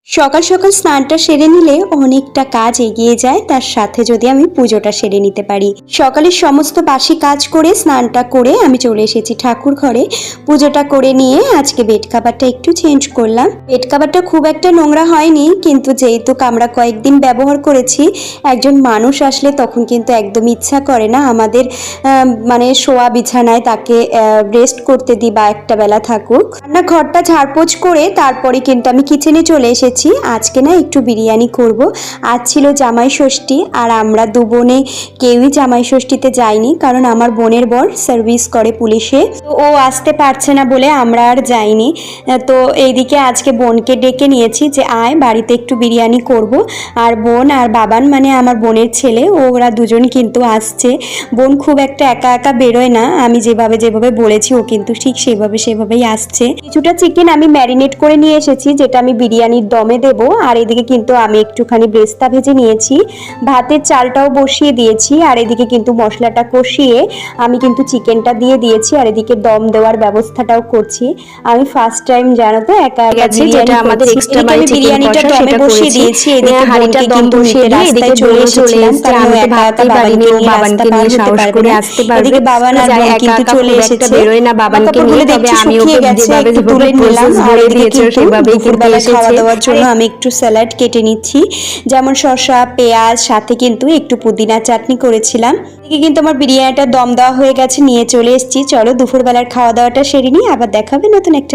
সকাল সকাল স্নানটা সেরে নিলে অনেকটা কাজ এগিয়ে যায়, তার সাথে যদি আমি পুজোটা সেরে নিতে পারি। সকালের সমস্ত বাসি কাজ করে স্নানটা করে আমি চলে এসেছি ঠাকুর ঘরে। পুজোটা করে নিয়ে আজকে বেড কাভারটা একটু চেঞ্জ করলাম। বেড কাভারটা খুব একটা নোংরা হয়নি, কিন্তু যেহেতু আমরা কয়েকদিন ব্যবহার করেছি, একজন মানুষ আসলে তখন কিন্তু একদম ইচ্ছা করে না আমাদের মানে শোয়া বিছানায় তাকে রেস্ট করতে দিই বা একটা বেলা থাকুক। রান্নাঘরটা ঝাড়পোছ করে তারপরে কিন্তু আমি কিচেনে চলে এসেছি। আজকে না একটু বিরিয়ানি করব। আজ ছিল জামাই ষষ্ঠী, আর আমরা দু বোনে কেউই জামাই ষষ্ঠীতে যাইনি, কারণ আমার বোনের বর সার্ভিস করে পুলিশে, তো ও আসতে পারছে না বলে আমরা আর যাইনি। তো এইদিকে আজকে বোনকে ডেকে নিয়েছি যে আয় বাড়িতে একটু বিরিয়ানি করব। আর বোন আর বাবান মানে আমার বোনের ছেলে, ওরা দুজন কিন্তু আসছে। বোন খুব একটা একা একা বেরোয় না, আমি যেভাবে যেভাবে বলেছি ও কিন্তু ঠিক সেভাবেই আসছে। কিছুটা চিকেন আমি ম্যারিনেট করে নিয়ে এসেছি, যেটা আমি বিরিয়ানির দমে দেব। আর এদিকে কিন্তু আমি একটুখানি ব্রেস্তা ভেজে নিয়েছি, ভাতের চালটাও বসিয়ে দিয়েছি, আর এদিকে কিন্তু মশলাটা কষিয়ে আমি কিন্তু চিকেনটা দিয়ে দিয়েছি, আর এদিকে দম দেওয়ার ব্যবস্থাটাও করছি। আমি ফার্স্ট টাইম জানো তো একা একা যেটা আমাদের এক্সট্রা আমি বিরিয়ানিটা দমে বসিয়ে দিয়েছি। এদিকে হাঁড়িটা দম বসিয়ে দিয়ে এদিকে চলে এসেছিলাম, কারণ ও একা একা বাবানকে নিয়ে সাহস করে আসতে পারবে। এদিকে বাবা না কিন্তু চলে এসেছে, বেরোয় না, বাবানকে নিয়ে তবে আমি ওকে যেভাবে তুলে নিলাম। আর দিয়েছে সেভাবেই কিন্তু খাওয়া দাওয়ার জন্য আমি একটু স্যালাড কেটে নিচ্ছি, যেমন শসা, পেঁয়াজ, সাথে কিন্তু একটু পুদিনা চাটনি করেছিলাম। এদিকে কিন্তু আমার বিরিয়ানিটা দম দেওয়া হয়ে গেছে, নিয়ে চলে এসেছি। চলো দুপুরবেলার খাওয়া দাওয়াটা সেরে নিই, আবার দেখাবে নতুন একটা